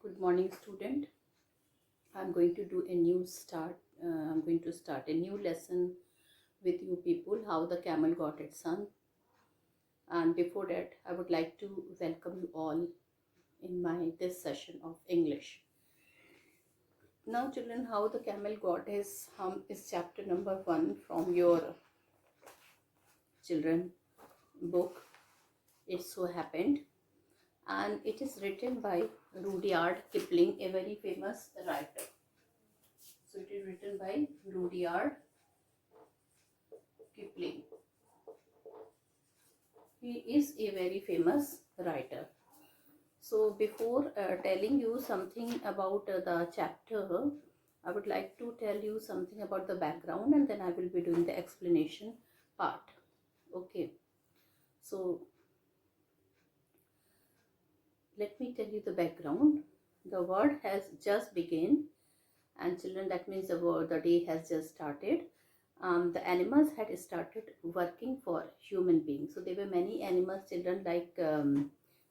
Good morning, student. I'm going to do a new start. I'm going to start a new lesson with you people, how the camel got its son. And before that, I would like to welcome you all in this session of English. Now, children, how the camel got his hump is chapter number 1 from your children book. It so happened, and it is written by Rudyard Kipling, a very famous writer. So it is written by Rudyard Kipling. He is a very famous writer. So before telling you something about the chapter, I would like to tell you something about the background, and then I will be doing the explanation part. Okay. So let me tell you the background. The word has just begun, and children, that means the day has just started. The animals had started working for human beings. So there were many animals, children, like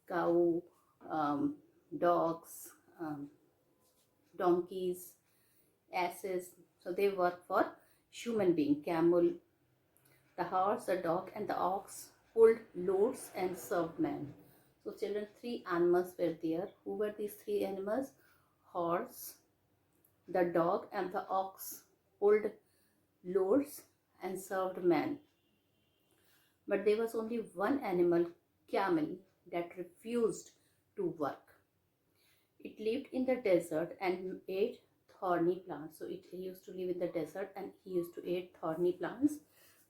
cow, dogs, donkeys, asses. So they work for human being. Camel, the horse, the dog, and the ox pulled loads and served men. So children, three animals were there. Who were these three animals? Horse, the dog, and the ox pulled loads and served men. But there was only one animal, camel, that refused to work. It lived in the desert and ate thorny plants. So it used to live in the desert and he used to eat thorny plants.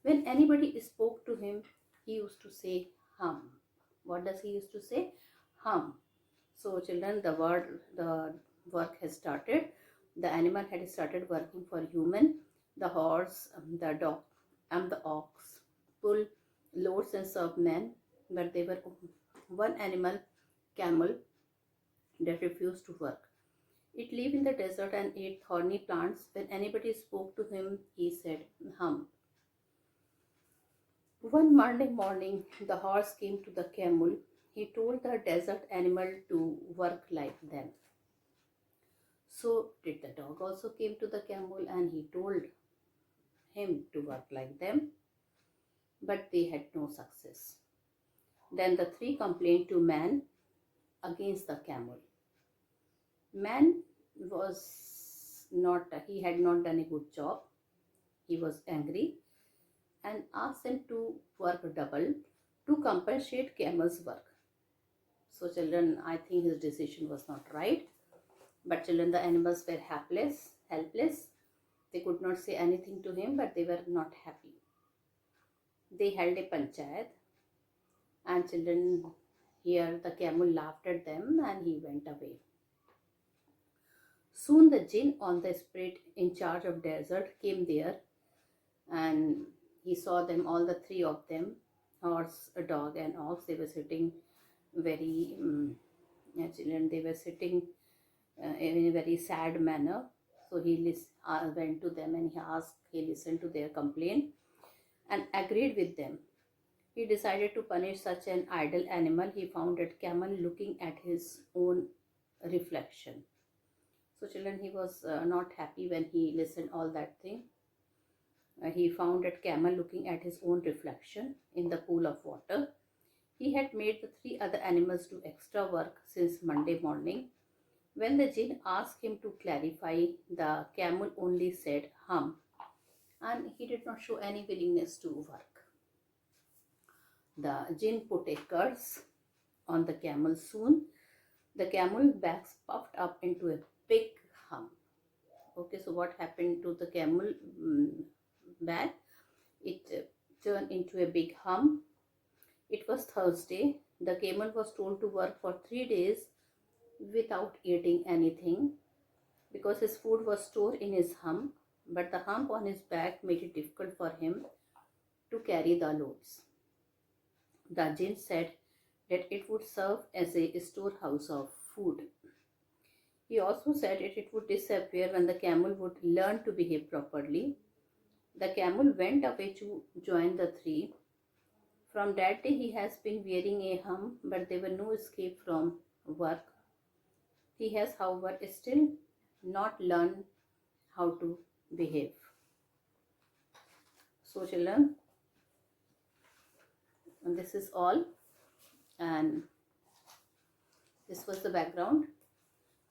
When anybody spoke to him, he used to say hum. What does he used to say? Hum. So children, the work has started. The animal had started working for human. The horse, the dog, and the ox pull loads and serve men, but they were one animal, camel, that refused to work. It lived in the desert and ate thorny plants. When anybody spoke to him, he said, hum. One Monday morning, the horse came to the camel. He told the desert animal to work like them. So did the dog also came to the camel and he told him to work like them, but they had no success. Then the three complained to man against the camel. Man he had not done a good job. He was angry and asked them to work double to compensate camel's work. So children, I think his decision was not right. But children, the animals were helpless. They could not say anything to him, but they were not happy. They held a panchayat, and children, here the camel laughed at them and he went away. Soon the jinn on the spirit in charge of desert came there, and he saw them, all the three of them, horse, a dog, and ox. They were sitting very, children, they were sitting in a very sad manner. So he went to them and he listened to their complaint and agreed with them. He decided to punish such an idle animal. He found a camel looking at his own reflection. So children, he was not happy when he listened all that thing. He found a camel looking at his own reflection in the pool of water. He had made the three other animals do extra work since Monday morning. When the jinn asked him to clarify, the camel only said hum, and he did not show any willingness to work. The jinn put a curse on the camel. Soon the camel back puffed up into a big hum. Okay, so what happened to the camel back? It turned into a big hum. It was Thursday. The camel was told to work for 3 days without eating anything because his food was stored in his hump, but the hump on his back made it difficult for him to carry the loads. The jinn said that it would serve as a storehouse of food. He also said that it would disappear when the camel would learn to behave properly. The camel went away to join the three. From that day he has been wearing a hump, but there were no escape from work. He has, however, still not learned how to behave. So children, this is all, and this was the background.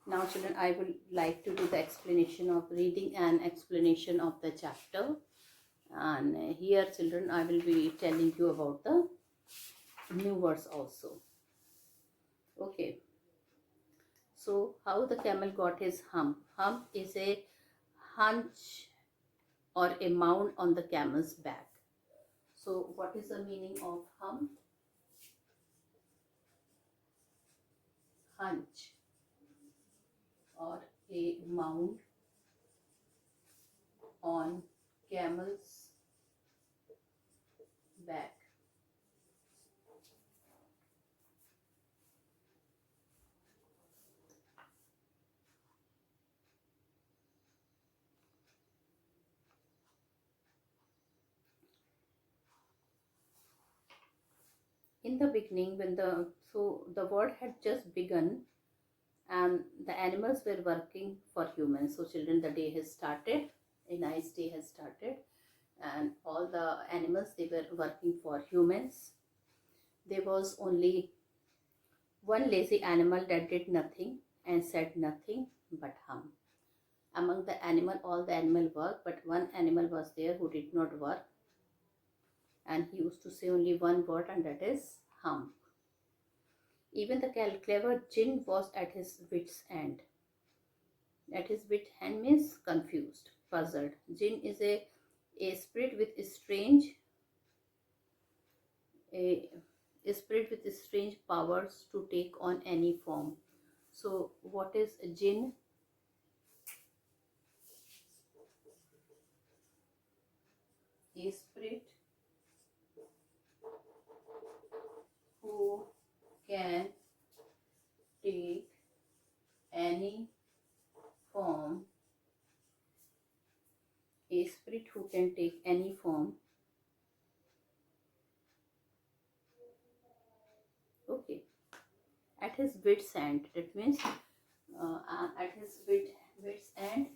Now children, I would like to do the explanation of reading and explanation of the chapter. And here children, I will be telling you about the new words also. Okay. So how the camel got his hump? Hump is a hunch or a mound on the camel's back. So what is the meaning of hump? Hunch or a mound on camel's back. In the beginning, when the world had just begun and the animals were working for humans. So children, the day has started, a nice day has started, and all the animals, they were working for humans. There was only one lazy animal that did nothing and said nothing but hum. Among the animal, all the animal worked, but one animal was there who did not work, and he used to say only one word, and that is hum. Even the clever Jinn was at his wit's end. At his wit's end means confused, puzzled. Jinn is a spirit with a spirit with strange powers to take on any form. So what is a jinn? A spirit who can take any form. A spirit who can take any form. Okay. At his wit's end. That means at his wit's end.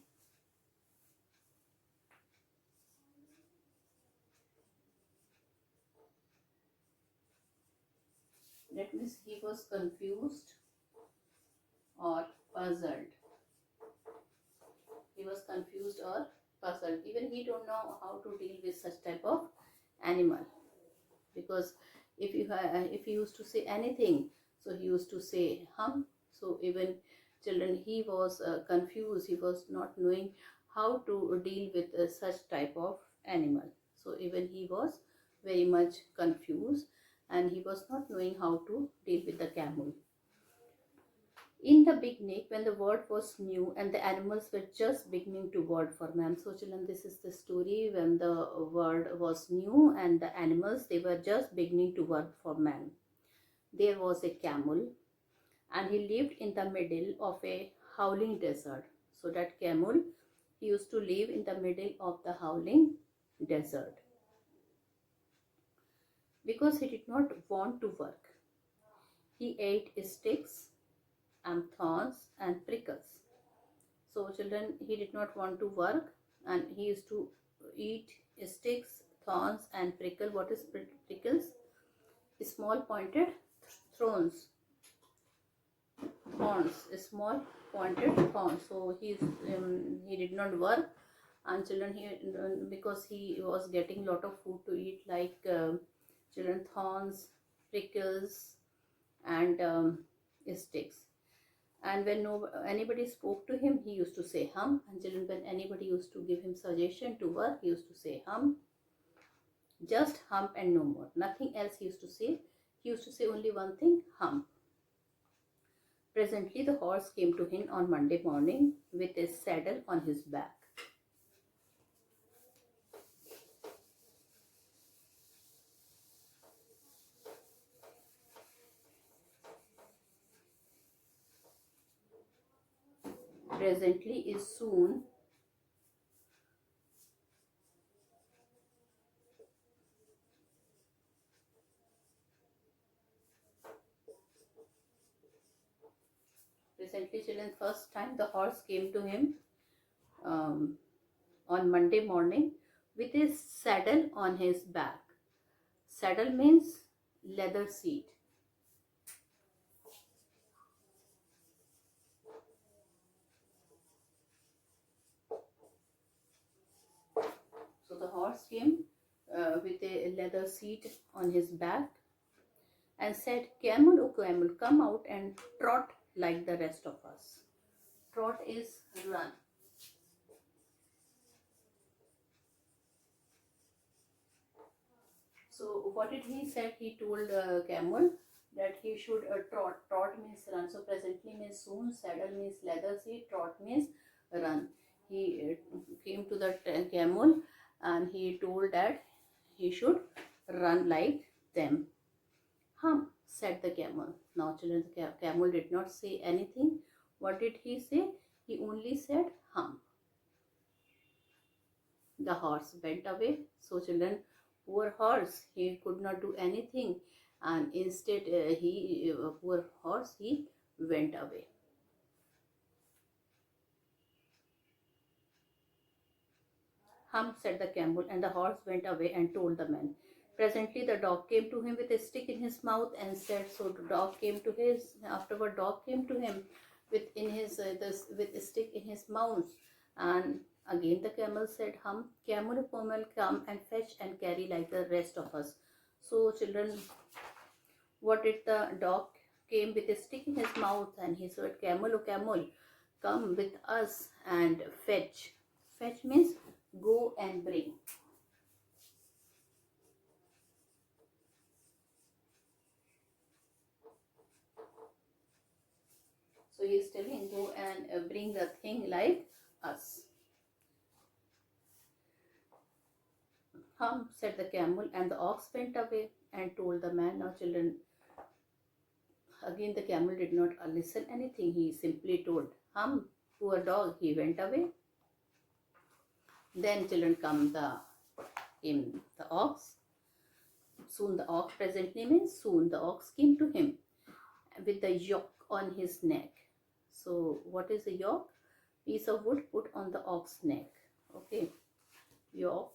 That means he was confused or puzzled. He was confused or puzzled. Even he don't know how to deal with such type of animal, because if he used to say anything, so he used to say hum. So even children, he was confused. He was not knowing how to deal with such type of animal. So even he was very much confused, and he was not knowing how to deal with the camel. In the beginning, when the world was new and the animals were just beginning to work for man. So children, this is the story when the world was new and the animals, they were just beginning to work for man. There was a camel, and he lived in the middle of a howling desert. So that camel, he used to live in the middle of the howling desert because he did not want to work. He ate sticks and thorns and prickles. So children, he did not want to work, and he used to eat sticks, thorns and prickle. What is prickles? Small pointed thorns. Small pointed thorns. So he did not work, and children, because he was getting lot of food to eat, like children, thorns, prickles and sticks. And when anybody spoke to him, he used to say hum. And children, when anybody used to give him suggestion to work, he used to say hum. Just hump and no more. Nothing else he used to say. He used to say only one thing, hump. Presently, the horse came to him on Monday morning with a saddle on his back. Presently is soon. Presently, children, first time the horse came to him um, on Monday morning with his saddle on his back. Saddle means leather seat. So the horse came with a leather seat on his back and said, "Camel, O camel, come out and trot like the rest of us." Trot is run. So what did he said? He told camel that he should trot. Trot means run. So presently means soon. Saddle means leather seat. Trot means run. He came to the camel and he told that he should run like them. "Hump," said the camel. Now children, the camel did not say anything. What did he say? He only said hump. The horse went away. So children, poor horse, he could not do anything, and instead poor horse, he went away. "Hump," said the camel, and the horse went away and told the man. Presently the dog came to him with a stick in his mouth and said so. The dog came to his afterward. Dog came to him with a stick in his mouth, and again the camel said, "Hum, camel, camel, come and fetch and carry like the rest of us." So children, what did the dog came with a stick in his mouth and he said, "Camel, oh camel, come with us and fetch." Fetch means go and bring. So he is telling, go and bring the thing like us. "Hum," said the camel, and the ox went away and told the man. Now children, again the camel did not listen anything. He simply told, "Hum, poor dog, he went away." Then children came the ox. Soon the ox, presently means soon, the ox came to him with the yoke on his neck. So what is a yoke? Piece of wood put on the ox neck. Okay, yoke.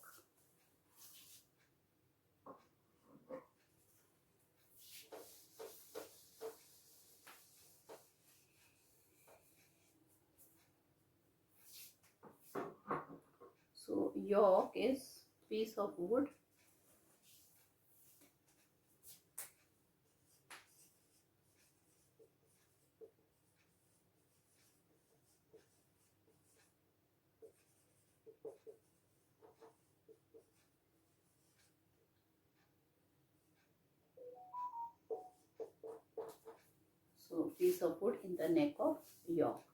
So yoke is piece of wood so piece of wood in the neck of yoke.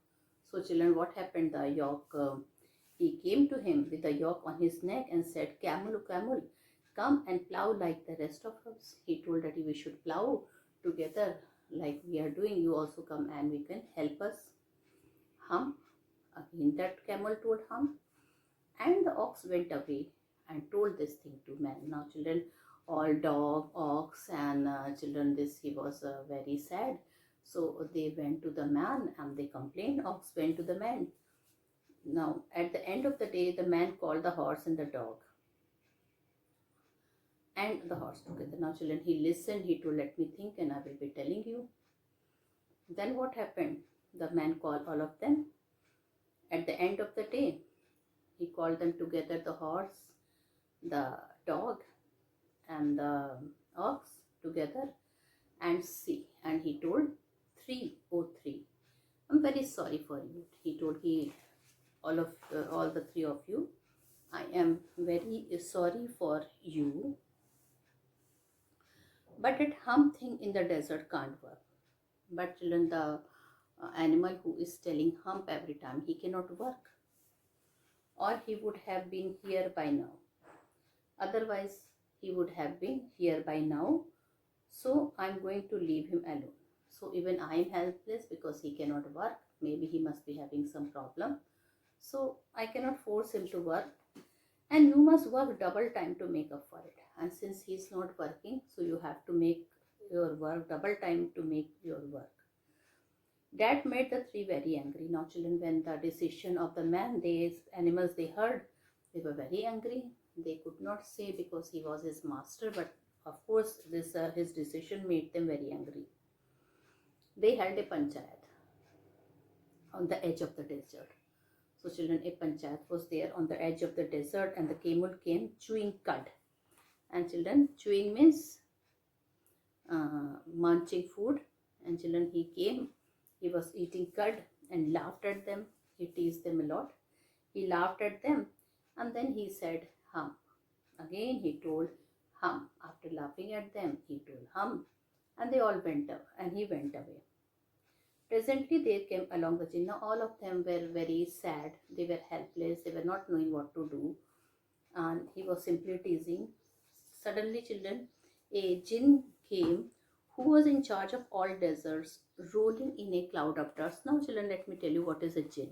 So children, what happened? The yoke, he came to him with the yoke on his neck and said, "Camel, camel, come and plow like the rest of us." He told that we should plow together like we are doing. You also come and we can help us. Hum, again that camel told Hum, and the ox went away and told this thing to man. Now children, all dog, ox and children, this he was very sad. So they went to the man and they complained. Ox went to the man. Now at the end of the day, the man called the horse and the dog and the horse together. Now children, he listened. He told, "Let me think and I will be telling you." Then what happened? The man called all of them. At the end of the day, he called them together, the horse, the dog and the ox together, and see. And he told, "Three, oh three, I'm very sorry for you." He told, all the three of you, "I am very sorry for you, but that hump thing in the desert can't work." But children, the animal who is telling hump every time, he cannot work, or he would have been here by now. Otherwise, he would have been here by now. So I'm going to leave him alone. So even I am helpless because he cannot work. Maybe he must be having some problem. So I cannot force him to work. And you must work double time to make up for it. And since he is not working, so you have to make your work double time to make your work. That made the three very angry. Now children, when the decision of the man, these animals they heard, they were very angry. They could not say because he was his master, but of course this his decision made them very angry. They held a panchayat on the edge of the desert. So children, a panchayat was there on the edge of the desert, and the camel came chewing cud. And children, chewing means munching food. And children, he came, he was eating cud and laughed at them. He teased them a lot. He laughed at them, and then he said, "Hump." Again he told, "Hump." After laughing at them, he told, "Hump." And they all went up, and he went away. Presently there came along the jinn. Now all of them were very sad. They were helpless. They were not knowing what to do. And he was simply teasing. Suddenly, children, a jinn came who was in charge of all deserts, rolling in a cloud of dust. Now, children, let me tell you what is a jinn.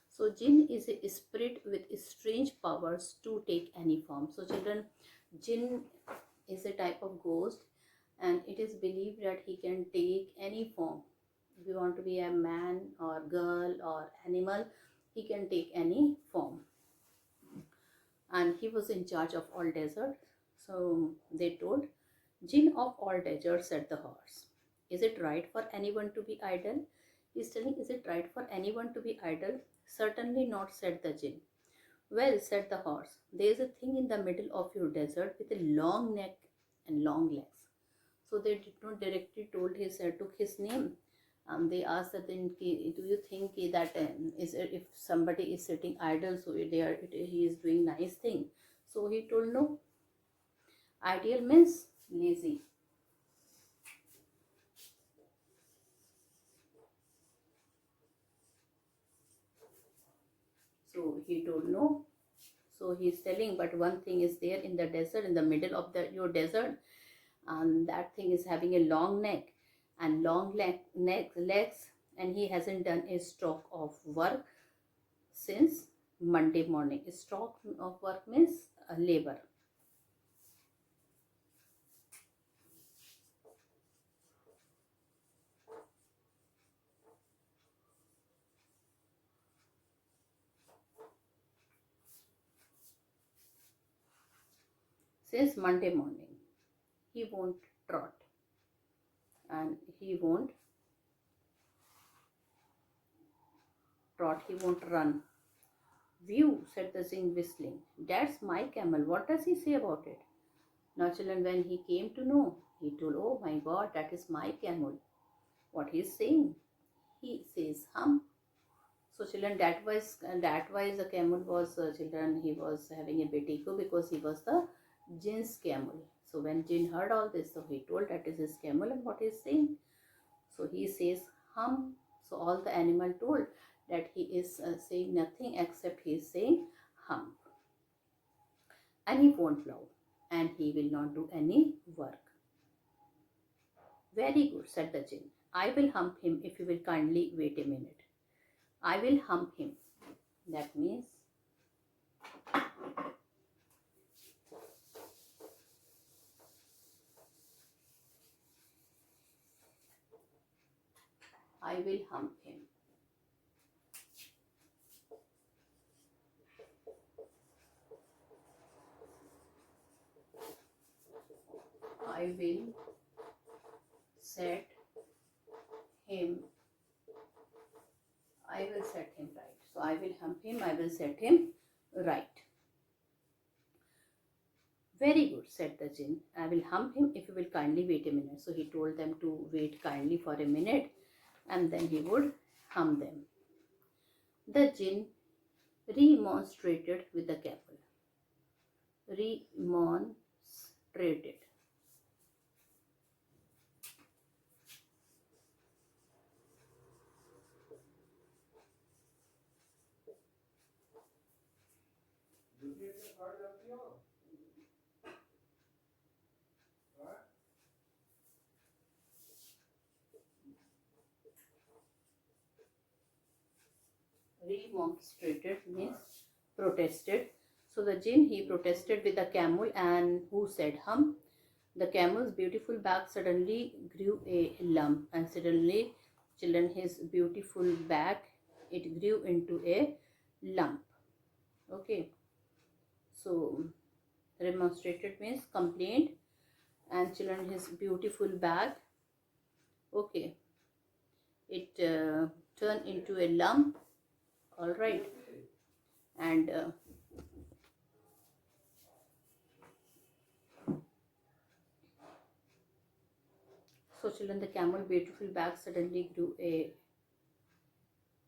So, jinn is a spirit with strange powers to take any form. So, children, jinn is a type of ghost, and it is believed that he can take any form. If you want to be a man or girl or animal, he can take any form. And he was in charge of all deserts. So they told, "Jinn of all deserts," said the horse, "is it right for anyone to be idle?" He's telling, "Is it right for anyone to be idle?" "Certainly not," said the jinn. "Well," said the horse, "there is a thing in the middle of your desert with a long neck and long legs." So they did not directly took his name. They asked that, then, "Do you think that if somebody is sitting idle, so he is doing nice thing?" So he told, "No. Ideal means lazy." So he told, "No." So he's telling, but one thing is there in the desert, in the middle of your desert, and that thing is having a long neck and long legs, and he hasn't done a stroke of work since Monday morning. A stroke of work means labor. Since Monday morning. He won't trot and he won't run. "View," said the Zing, whistling. "That's my camel. What does he say about it?" Now, children, when he came to know, he told, "Oh my God, that is my camel." What he is saying? He says, "Hum." So, children, that was the camel was, children, he was having a bit ego because he was the Jin's camel. So, when Jin heard all this, so he told that is his camel, and what he is saying? So he says, "Hum." So all the animal told that he is saying nothing except he is saying hum. And he won't plow and he will not do any work. "Very good," said the jinn. "I will hump him if you will kindly wait a minute." I will hump him. That means I will hump him. I will set him. I will set him right. So I will hump him. I will set him right. "Very good," said the jinn. "I will hump him if you will kindly wait a minute." So he told them to wait kindly for a minute, and then he would hum them. The jinn remonstrated with the camel. Remonstrated. Remonstrated means protested. So the jinn, he protested with the camel, and who said hum. The camel's beautiful back suddenly grew a lump, and suddenly children, his beautiful back, it grew into a lump. Okay, so remonstrated means complained, and children, his beautiful back, okay, it turned into a lump. All right, and so children, the camel beautiful back suddenly grew a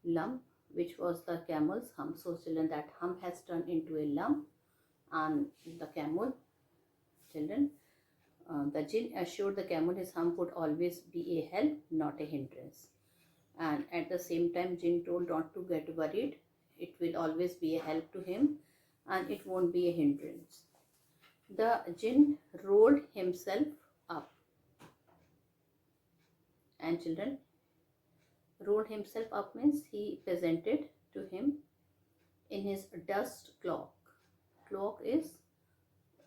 lump, which was the camel's hump. So children, that hump has turned into a lump, and the camel, children, the jinn assured the camel his hump would always be a help, not a hindrance. And at the same time, jinn told not to get worried. It will always be a help to him, and it won't be a hindrance. The jinn rolled himself up, and children, rolled himself up means he presented to him in his dust cloak. Cloak is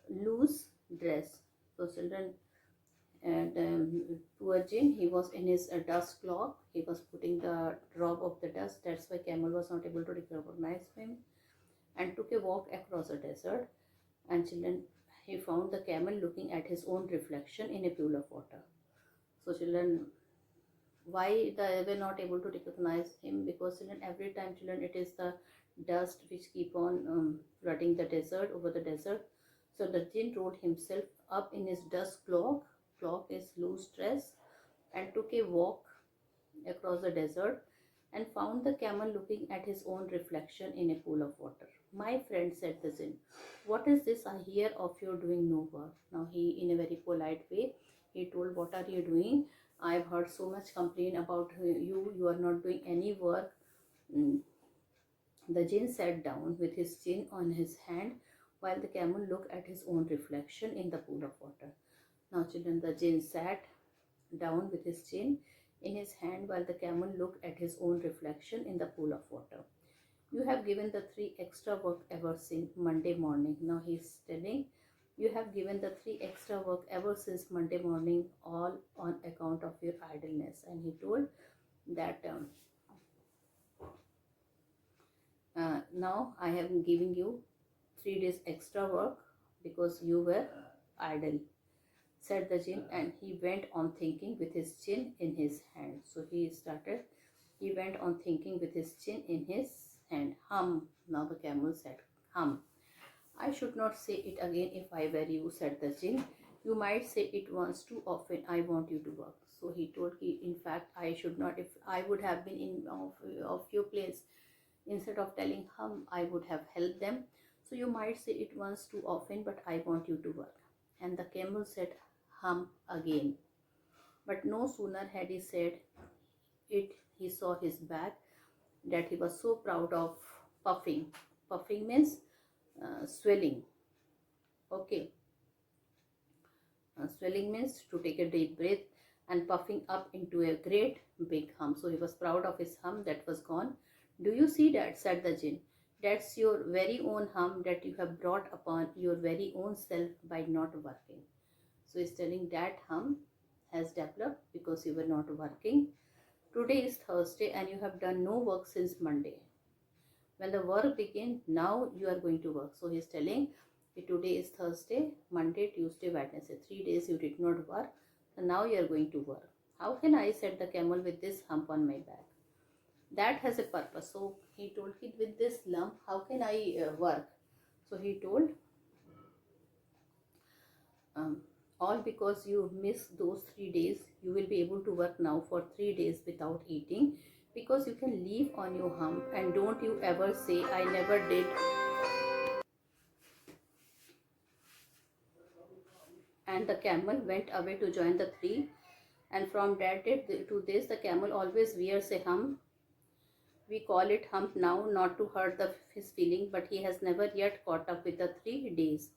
loose dress. So children, and poor jinn, he was in his dust cloak. He was putting the drop of the dust. That's why camel was not able to recognize him, and took a walk across a desert. And children, he found the camel looking at his own reflection in a pool of water. So children, why they were not able to recognize him? Because children, every time, children, it is the dust which keep on flooding the desert, over the desert. So the jinn rolled himself up in his dust cloak. Cloak is loose dress, and took a walk across the desert, and found the camel looking at his own reflection in a pool of water. My friend, said the jinn, what is this I hear of your doing no work? Now he, in a very polite way, he told, what are you doing? I've heard so much complaint about you. You are not doing any work. Mm. The jinn sat down with his chin on his hand, while the camel looked at his own reflection in the pool of water. Now children, the jinn sat down with his chin in his hand, while the camel looked at his own reflection in the pool of water. You have given the 3 extra work ever since Monday morning. Now he is telling, you have given the 3 extra work ever since Monday morning, all on account of your idleness. And he told that now I am giving you 3 days extra work because you were idle, said the jinn, and he went on thinking with his chin in his hand. So he went on thinking with his chin in his hand. Hum. Now the camel said, hum. I should not say it again if I were you, said the jinn. You might say it once too often. I want you to work. So he told, in fact, I should not. If I would have been in of your place, instead of telling hum, I would have helped them. So you might say it once too often, but I want you to work. And the camel said, hum again. But no sooner had he said it, he saw his back that he was so proud of puffing. Puffing means swelling. Okay. Swelling means to take a deep breath, and puffing up into a great big hum. So he was proud of his hum that was gone. Do you see that? Said the jinn. That's your very own hum that you have brought upon your very own self by not working. So he's telling that hum has developed because you were not working. Today is Thursday and you have done no work since Monday. When the work begins, now you are going to work. So he's telling, today is Thursday, Monday, Tuesday, Wednesday. 3 days you did not work, and now you are going to work. How can I, said the camel, with this hump on my back? That has a purpose. So he told, with this lump, how can I work? So he told, all because you missed those 3 days. You will be able to work now for 3 days without eating, because you can leave on your hump, and don't you ever say I never did. And the camel went away to join the 3, and from that day to this, the camel always wears a hump. We call it hump now, not to hurt his feeling, but he has never yet caught up with the 3 days.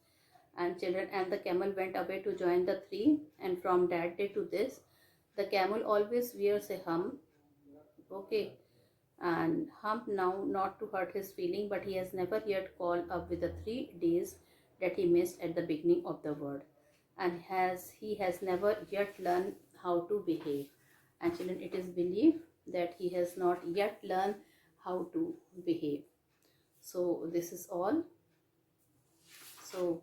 And children, and the camel went away to join the 3, and from that day to this, the camel always wears a hump. Okay, and hump now, not to hurt his feeling, but he has never yet caught up with the 3 days that he missed at the beginning of the word, and he has never yet learned how to behave. And children, it is believed that he has not yet learned how to behave. So this is all. So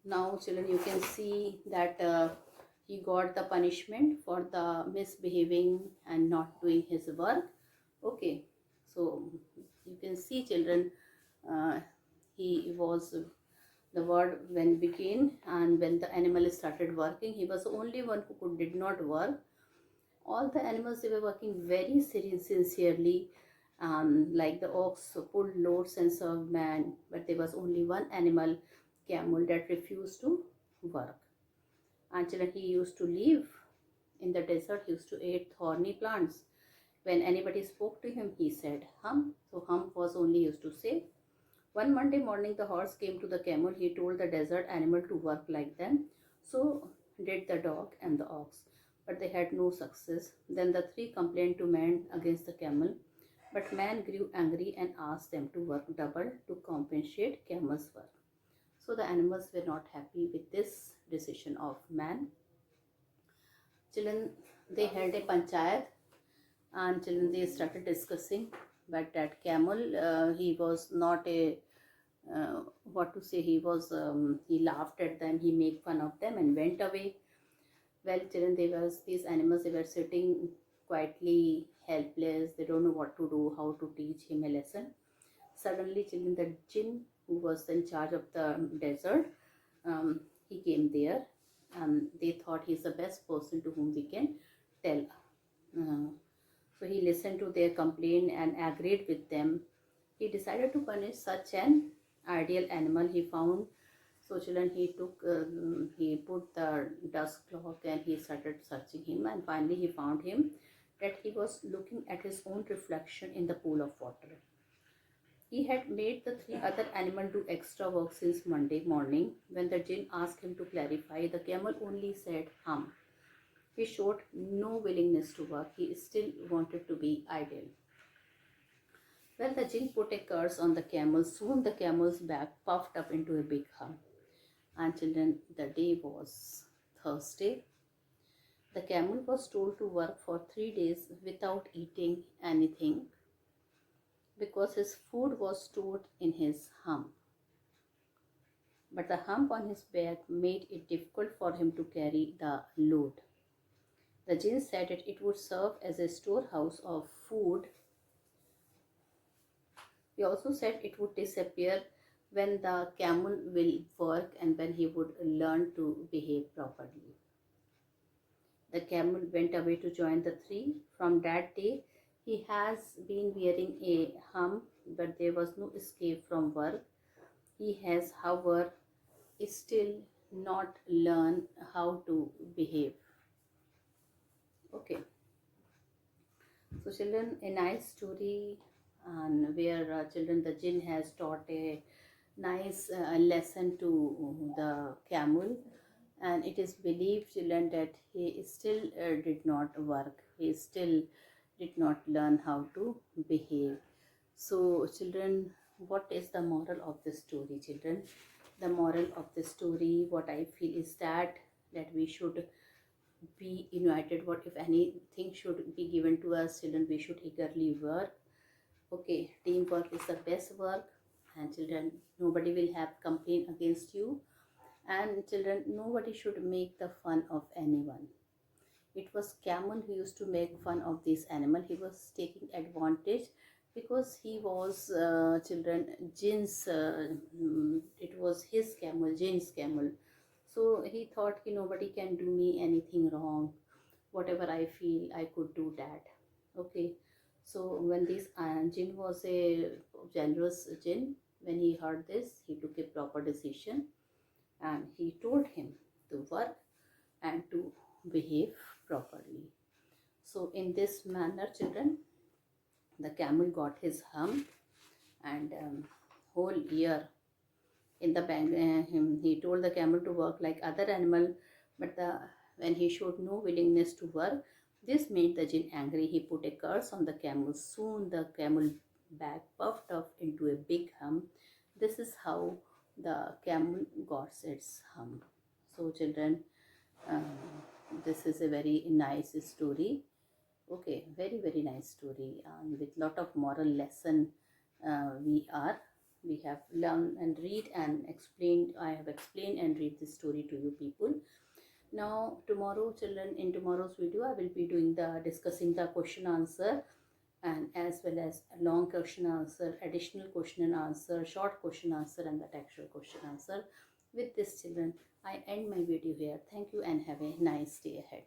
now children, you can see that he got the punishment for the misbehaving and not doing his work. Okay, so you can see children, uh, he was the word when began, and when the animal started working, he was the only one who did not work. All the animals, they were working very sincerely, like the ox pulled loads and served man, but there was only one animal, camel, that refused to work. Until he used to live in the desert, he used to eat thorny plants. When anybody spoke to him, he said hump. So hump was only used to say. One Monday morning, the horse came to the camel. He told the desert animal to work like them. So did the dog and the ox, but they had no success. Then the three complained to man against the camel, but man grew angry and asked them to work double to compensate camel's work. So the animals were not happy with this decision of man. Children, they held a panchayat, and children, they started discussing. But that camel, he was not a what to say, he was he laughed at them, he made fun of them and went away. Well children, they was these animals, they were sitting quietly helpless, they don't know what to do, how to teach him a lesson. Suddenly children, the jinn who was in charge of the desert, he came there, and they thought he's the best person to whom we can tell. uh, so he listened to their complaint and agreed with them. He decided to punish such an ideal animal he found. So children, he put the dust cloth and he started searching him, and finally he found him, that he was looking at his own reflection in the pool of water. He had made the three other animals do extra work since Monday morning. When the jinn asked him to clarify, the camel only said hum. He showed no willingness to work. He still wanted to be idle. Well, the jinn put a curse on the camel. Soon the camel's back puffed up into a big hump. And children, the day was Thursday. The camel was told to work for 3 days without eating anything, because his food was stored in his hump. But the hump on his back made it difficult for him to carry the load. The jinn said that it would serve as a storehouse of food. He also said it would disappear when the camel will work and when he would learn to behave properly. The camel went away to join the three. From that day, he has been wearing a hump, but there was no escape from work. He has, however, still not learned how to behave. Okay. So children, a nice story, and where children, the jinn has taught a nice lesson to the camel, and it is believed children that he still did not work, he still did not learn how to behave. So children, what is the moral of this story children? The moral of this story, what I feel is that we should be united. What if anything should be given to us children, we should eagerly work. Okay, teamwork is the best work, and children, nobody will have complaint against you, and children, nobody should make the fun of anyone. It was camel who used to make fun of this animal. He was taking advantage, because he was children, jinn's it was his camel, jinn's camel. So he thought ki nobody can do me anything wrong. Whatever I feel, I could do that. Okay. So when this jinn was a generous jinn, when he heard this, he took a proper decision, and he told him to work and to behave properly. So in this manner children, the camel got his hump, and whole year in the bank, he told the camel to work like other animal, but when he showed no willingness to work, this made the jinn angry. He put a curse on the camel. Soon the camel back puffed up into a big hump. This is how the camel got its hump. So children, this is a very nice story, Okay, very nice story, and with lot of moral lesson. We have learned and read and explained. I have explained and read this story to you people. Now tomorrow, children, in tomorrow's video I will be doing the discussing the question answer, and as well as a long question answer, additional question and answer, short question answer, and the textual question answer. With this, children, I end my video here. Thank you and have a nice day ahead.